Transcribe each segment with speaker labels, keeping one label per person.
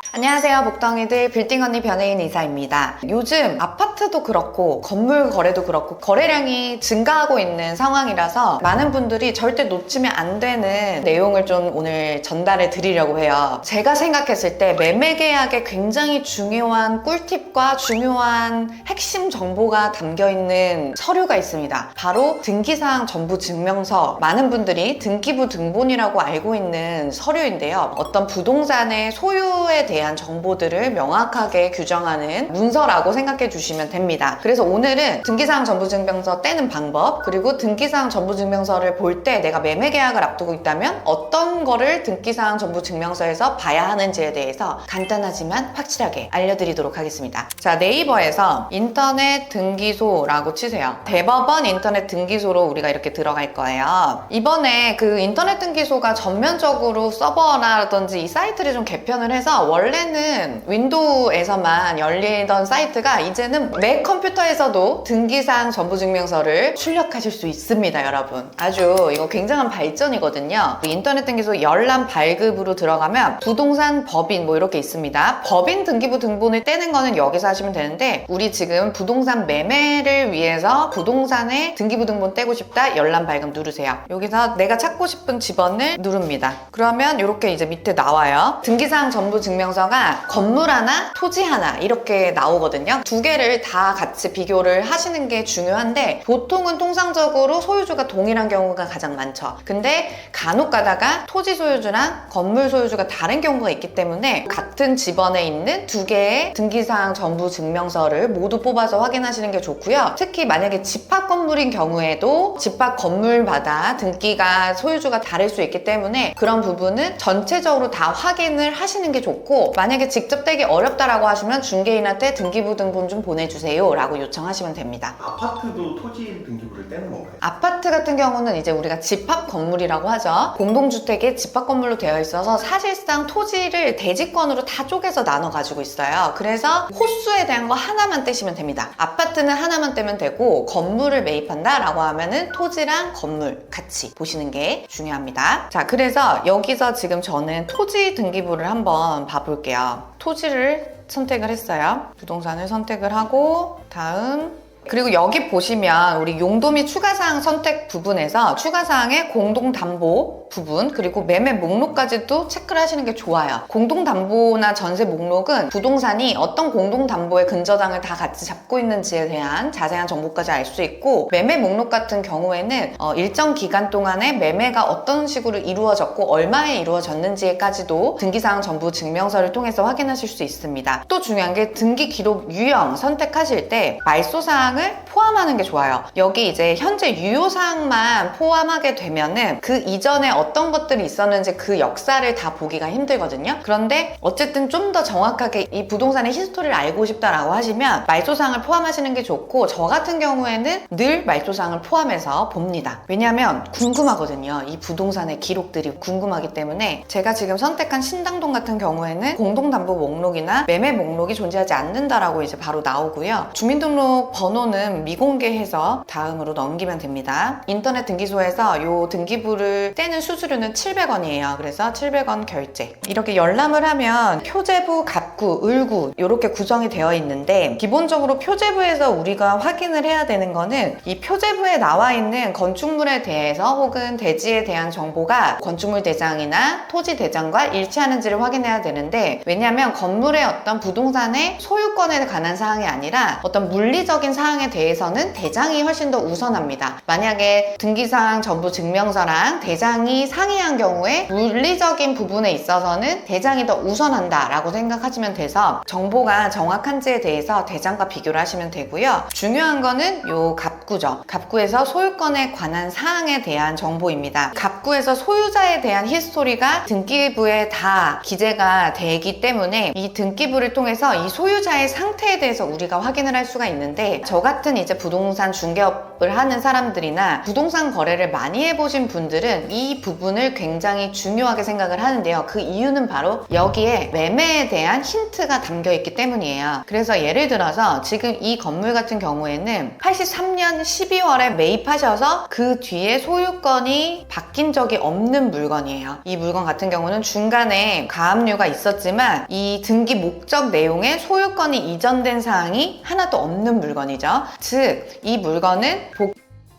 Speaker 1: 안녕하세요, 복덩이들 빌딩 언니 변혜인 이사입니다. 요즘 아파트도 그렇고 건물 거래도 그렇고 거래량이 증가하고 있는 상황이라서 많은 분들이 절대 놓치면 안 되는 내용을 좀 오늘 전달해 드리려고 해요. 제가 생각했을 때 매매 계약에 굉장히 중요한 꿀팁과 중요한 핵심 정보가 담겨 있는 서류가 있습니다. 바로 등기사항 전부 증명서. 많은 분들이 등기부 등본이라고 알고 있는 서류인데요. 어떤 부동산의 소유에 대한 정보들을 명확하게 규정하는 문서라고 생각해 주시면 됩니다. 그래서 오늘은 등기사항 전부증명서 떼는 방법, 그리고 등기사항 전부증명서를 볼 때 내가 매매 계약을 앞두고 있다면 어떤 거를 등기사항 전부증명서에서 봐야 하는지에 대해서 간단하지만 확실하게 알려드리도록 하겠습니다. 자, 네이버에서 인터넷 등기소라고 치세요. 대법원 인터넷 등기소로 우리가 이렇게 들어갈 거예요. 이번에 그 인터넷 등기소가 전면적으로 서버라든지 이 사이트를 좀 개편을 해서 원래는 윈도우에서만 열리던 사이트가 이제는 맥 컴퓨터에서도 등기사항 전부증명서를 출력하실 수 있습니다, 여러분. 아주 이거 굉장한 발전이거든요. 인터넷 등기소 열람 발급으로 들어가면 부동산 법인 뭐 이렇게 있습니다. 법인 등기부 등본을 떼는 거는 여기서 하시면 되는데, 우리 지금 부동산 매매를 위해서 부동산에 등기부 등본 떼고 싶다, 열람 발급 누르세요. 여기서 내가 찾고 싶은 집원을 누릅니다. 그러면 이렇게 이제 밑에 나와요. 등기사항 전부증명서가 건물 하나, 토지 하나 이렇게 나오거든요. 두 개를 다 같이 비교를 하시는 게 중요한데, 보통은 통상적으로 소유주가 동일한 경우가 가장 많죠. 근데 간혹 가다가 토지 소유주랑 건물 소유주가 다른 경우가 있기 때문에 같은 집원에 있는 두 개의 등기사항 전부증명서를 모두 뽑아서 확인하시는 게 좋고요. 특히 만약에 집합 건물인 경우에도 집합 건물마다 등기가 소유주가 다를 수 있기 때문에 그런 부분은 전체적으로 다 확인을 하시는 게 좋고, 만약에 직접 떼기 어렵다라고 하시면 중개인한테 등기부 등본 좀 보내주세요 라고 요청하시면 됩니다.
Speaker 2: 아파트도 토지 등기부를 떼는 건가요?
Speaker 1: 아파트 같은 경우는 이제 우리가 집합 건물이라고 하죠. 공동주택이 집합 건물로 되어 있어서 사실상 토지를 대지권으로 다 쪼개서 나눠 가지고 있어요. 그래서 호수에 대한 거 하나만 떼시면 됩니다. 아파트는 하나만 떼면 되고, 건물을 매입한다 라고 하면은 토지랑 건물 같이 보시는 게 중요합니다. 자, 그래서 여기서 지금 저는 토지 등기부를 한번 봐볼게요. 토지를 선택을 했어요. 부동산을 선택을 하고, 다음, 그리고 여기 보시면 우리 용도 및 추가사항 선택 부분에서 추가사항의 공동담보 부분, 그리고 매매 목록까지도 체크를 하시는 게 좋아요. 공동담보나 전세 목록은 부동산이 어떤 공동담보의 근저당을 다 같이 잡고 있는지에 대한 자세한 정보까지 알 수 있고, 매매 목록 같은 경우에는 일정 기간 동안에 매매가 어떤 식으로 이루어졌고 얼마에 이루어졌는지까지도 등기사항 전부 증명서를 통해서 확인하실 수 있습니다. 또 중요한 게 등기 기록 유형 선택하실 때 말소사항 포함하는 게 좋아요. 여기 이제 현재 유효사항만 포함하게 되면은 그 이전에 어떤 것들이 있었는지 그 역사를 다 보기가 힘들거든요. 그런데 어쨌든 좀 더 정확하게 이 부동산의 히스토리를 알고 싶다라고 하시면 말소사항을 포함하시는 게 좋고, 저 같은 경우에는 늘 말소사항을 포함해서 봅니다. 왜냐하면 궁금하거든요. 이 부동산의 기록들이 궁금하기 때문에. 제가 지금 선택한 신당동 같은 경우에는 공동담보 목록이나 매매 목록이 존재하지 않는다라고 이제 바로 나오고요. 주민등록 번호는 미공개해서 다음으로 넘기면 됩니다. 인터넷 등기소에서 이 등기부를 떼는 수수료는 700원이에요. 그래서 700원 결제. 이렇게 열람을 하면 표제부, 갑구, 을구 이렇게 구성이 되어 있는데, 기본적으로 표제부에서 우리가 확인을 해야 되는 거는 이 표제부에 나와 있는 건축물에 대해서 혹은 대지에 대한 정보가 건축물 대장이나 토지 대장과 일치하는지를 확인해야 되는데, 왜냐하면 건물의 어떤 부동산의 소유권에 관한 사항이 아니라 어떤 물리적인 사항에 대해서는 대장이 훨씬 더 우선합니다. 만약에 등기사항 전부 증명서랑 대장이 상이한 경우에 물리적인 부분에 있어서는 대장이 더 우선한다 라고 생각하시면 돼서, 정보가 정확한지에 대해서 대장과 비교를 하시면 되고요. 중요한 거는 요 갑구죠. 갑구에서 소유권에 관한 사항에 대한 정보입니다. 갑구에서 소유자에 대한 히스토리가 등기부에 다 기재가 되기 때문에 이 등기부를 통해서 이 소유자의 상태에 대해서 우리가 확인을 할 수가 있는데, 저 같은 이제 부동산 중개업을 하는 사람들이나 부동산 거래를 많이 해보신 분들은 이 부분을 굉장히 중요하게 생각을 하는데요. 그 이유는 바로 여기에 매매에 대한 힌트가 담겨 있기 때문이에요. 그래서 예를 들어서 지금 이 건물 같은 경우에는 83년 12월에 매입하셔서 그 뒤에 소유권이 바뀐 적이 없는 물건이에요. 이 물건 같은 경우는 중간에 가압류가 있었지만 이 등기 목적 내용에 소유권이 이전된 사항이 하나도 없는 물건이죠. 즉, 이 물건은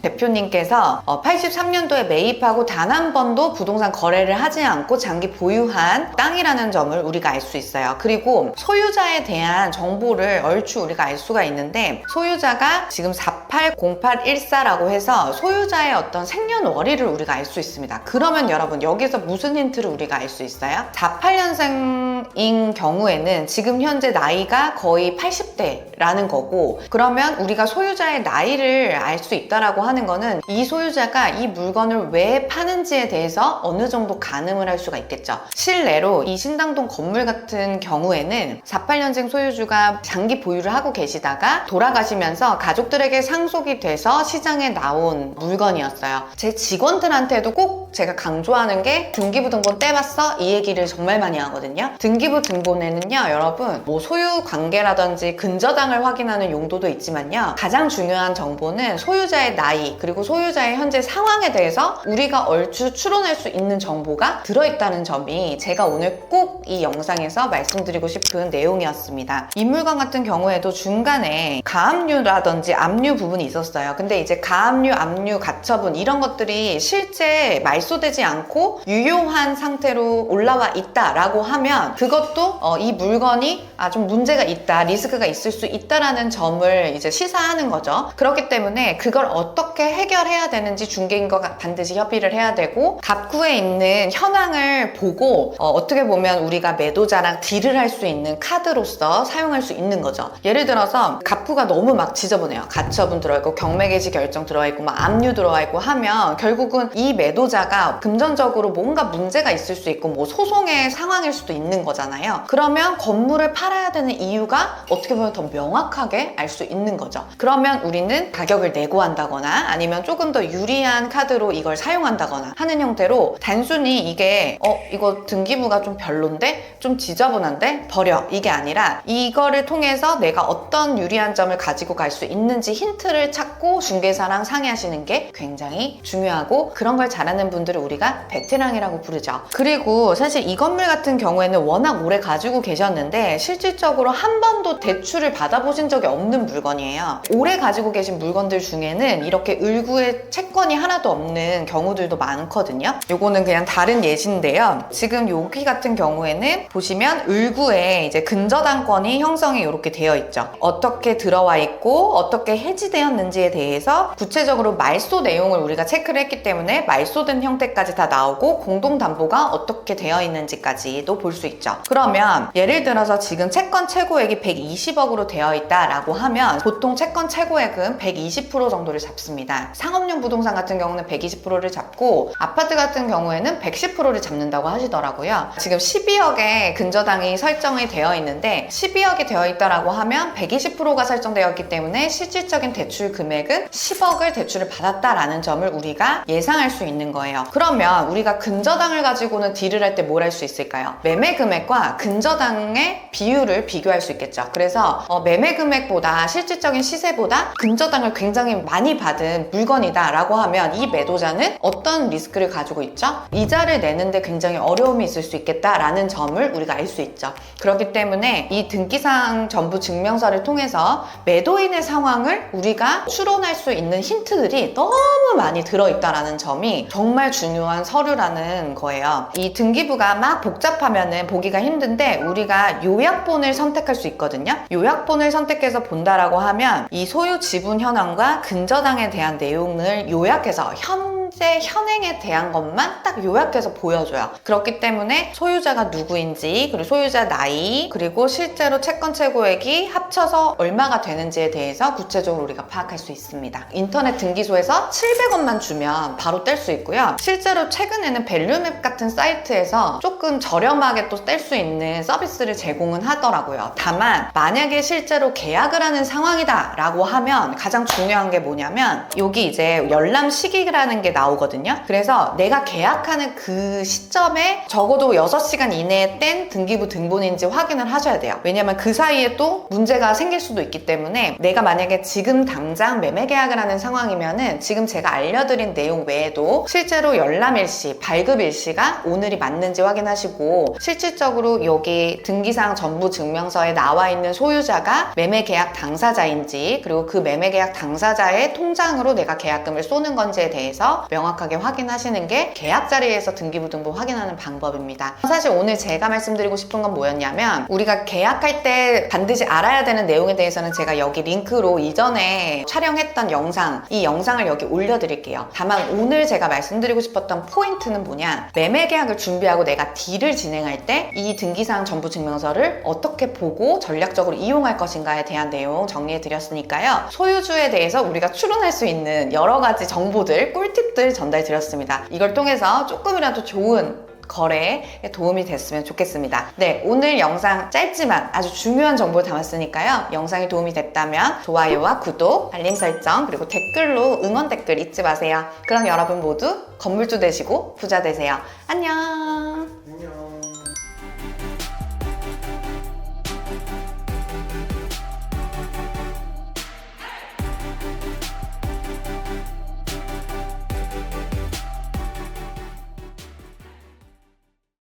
Speaker 1: 대표님께서 83년도에 매입하고 단 한 번도 부동산 거래를 하지 않고 장기 보유한 땅이라는 점을 우리가 알 수 있어요. 그리고 소유자에 대한 정보를 얼추 우리가 알 수가 있는데, 소유자가 지금 480814라고 해서 소유자의 어떤 생년월일을 우리가 알 수 있습니다. 그러면 여러분, 여기서 무슨 힌트를 우리가 알 수 있어요? 48년생인 경우에는 지금 현재 나이가 거의 80대라는 거고, 그러면 우리가 소유자의 나이를 알 수 있다라고 하는 거는 이 소유자가 이 물건을 왜 파는지에 대해서 어느 정도 가늠을 할 수가 있겠죠. 실례로 이 신당동 건물 같은 경우에는 48년생 소유주가 장기 보유를 하고 계시다가 돌아가시면서 가족들에게 상속이 돼서 시장에 나온 물건이었어요. 제 직원들한테도 꼭 제가 강조하는 게 등기부 등본 떼봤어? 이 얘기를 정말 많이 하거든요. 등기부 등본에는요, 여러분, 뭐 소유 관계라든지 근저당을 확인하는 용도도 있지만요, 가장 중요한 정보는 소유자의 나이, 그리고 소유자의 현재 상황에 대해서 우리가 얼추 추론할 수 있는 정보가 들어있다는 점이 제가 오늘 꼭 이 영상에서 말씀드리고 싶은 내용이었습니다. 이 물건 같은 경우에도 중간에 가압류라든지 압류 부분이 있었어요. 근데 이제 가압류, 압류, 가처분 이런 것들이 실제 말소되지 않고 유효한 상태로 올라와 있다라고 하면 그것도 이 물건이 좀 문제가 있다, 리스크가 있을 수 있다라는 점을 이제 시사하는 거죠. 그렇기 때문에 그걸 어떻게 해결해야 되는지 중개인과 반드시 협의를 해야 되고, 갑구에 있는 현황을 보고 어떻게 보면 우리가 매도자랑 딜을 할 수 있는 카드로서 사용할 수 있는 거죠. 예를 들어서 갑구가 너무 막 지저분해요. 가처분 들어있고 경매개시 결정 들어있고 막 압류 들어있고 하면 결국은 이 매도자가 금전적으로 뭔가 문제가 있을 수 있고 뭐 소송의 상황일 수도 있는 거잖아요. 그러면 건물을 팔아야 되는 이유가 어떻게 보면 더 명확하게 알 수 있는 거죠. 그러면 우리는 가격을 내고한다거나 아니면 조금 더 유리한 카드로 이걸 사용한다거나 하는 형태로, 단순히 이게 이거 등기부가 좀 별론데? 좀 지저분한데? 버려. 이게 아니라 이거를 통해서 내가 어떤 유리한 점을 가지고 갈 수 있는지 힌트를 찾고 중개사랑 상의하시는 게 굉장히 중요하고, 그런 걸 잘하는 분들을 우리가 베테랑이라고 부르죠. 그리고 사실 이 건물 같은 경우에는 워낙 오래 가지고 계셨는데 실질적으로 한 번도 대출을 받아보신 적이 없는 물건이에요. 오래 가지고 계신 물건들 중에는 이렇게 을구에 채권이 하나도 없는 경우들도 많거든요. 요거는 그냥 다른 예시인데요. 지금 여기 같은 경우에는 보시면 을구에 이제 근저당권이 형성이 이렇게 되어 있죠. 어떻게 들어와 있고 어떻게 해지되었는지에 대해서 구체적으로 말소 내용을 우리가 체크를 했기 때문에 말소된 형태까지 다 나오고 공동담보가 어떻게 되어 있는지까지도 볼 수 있죠. 그러면 예를 들어서 지금 채권 최고액이 120억으로 되어 있다라고 하면 보통 채권 최고액은 120% 정도를 잡습니다. 상업용 부동산 같은 경우는 120%를 잡고 아파트 같은 경우에는 110%를 잡는다고 하시더라고요. 지금 12억의 근저당이 설정이 되어 있는데 12억이 되어 있다라고 하면 120%가 설정되어 있기 때문에 실질적인 대출 금액은 10억을 대출을 받았다라는 점을 우리가 예상할 수 있는 거예요. 그러면 우리가 근저당을 가지고는 딜을 할 때 뭘 할 수 있을까요? 매매 금액과 근저당의 비율을 비교할 수 있겠죠. 그래서 매매 금액보다 실질적인 시세보다 근저당을 굉장히 많이 받은 물건이다 라고 하면 이 매도자는 어떤 리스크를 가지고 있죠? 이자를 내는데 굉장히 어려움이 있을 수 있겠다라는 점을 우리가 알 수 있죠. 그렇기 때문에 이 등기사항 전부 증명서를 통해서 매도인의 상황을 우리가 추론할 수 있는 힌트들이 너무 많이 들어있다라는 점이 정말 중요한 서류라는 거예요. 이 등기부가 막 복잡하면은 보기가 힘든데 우리가 요약본을 선택할 수 있거든요. 요약본을 선택해서 본다라고 하면 이 소유 지분 현황과 근저당에 대한 내용을 요약해서 현재 현행에 대한 것만 딱 요약해서 보여줘요. 그렇기 때문에 소유자가 누구인지, 그리고 소유자 나이, 그리고 실제로 채권 최고액이 합쳐서 얼마가 되는지에 대해서 구체적으로 우리가 파악할 수 있습니다. 인터넷 등기소에서 700원만 주면 바로 뗄 수 있고요. 실제로 최근에는 밸류맵 같은 사이트에서 조금 저렴하게 또 뗄 수 있는 서비스를 제공은 하더라고요. 다만 만약에 실제로 계약을 하는 상황이다 라고 하면 가장 중요한 게 뭐냐면, 여기 이제 열람 시기라는 게 나와 나오거든요. 그래서 내가 계약하는 그 시점에 적어도 6시간 이내에 뗀 등기부 등본인지 확인을 하셔야 돼요. 왜냐면 그 사이에 또 문제가 생길 수도 있기 때문에 내가 만약에 지금 당장 매매 계약을 하는 상황이면은 지금 제가 알려드린 내용 외에도 실제로 열람일시, 발급일시가 오늘이 맞는지 확인하시고 실질적으로 여기 등기사항 전부 증명서에 나와 있는 소유자가 매매 계약 당사자인지 그리고 그 매매 계약 당사자의 통장으로 내가 계약금을 쏘는 건지에 대해서 명확하게 확인하시는 게 계약 자리에서 등기부 등본 확인하는 방법입니다. 사실 오늘 제가 말씀드리고 싶은 건 뭐였냐면 우리가 계약할 때 반드시 알아야 되는 내용에 대해서는 제가 여기 링크로 이전에 촬영했던 영상, 이 영상을 여기 올려드릴게요. 다만 오늘 제가 말씀드리고 싶었던 포인트는 뭐냐, 매매 계약을 준비하고 내가 딜을 진행할 때 이 등기사항 전부 증명서를 어떻게 보고 전략적으로 이용할 것인가에 대한 내용 정리해 드렸으니까요. 소유주에 대해서 우리가 추론할 수 있는 여러 가지 정보들, 꿀팁들 전달 드렸습니다. 이걸 통해서 조금이라도 좋은 거래에 도움이 됐으면 좋겠습니다. 네, 오늘 영상 짧지만 아주 중요한 정보를 담았으니까요. 영상이 도움이 됐다면 좋아요와 구독, 알림 설정, 그리고 댓글로 응원 댓글 잊지 마세요. 그럼 여러분 모두 건물주 되시고 부자 되세요. 안녕!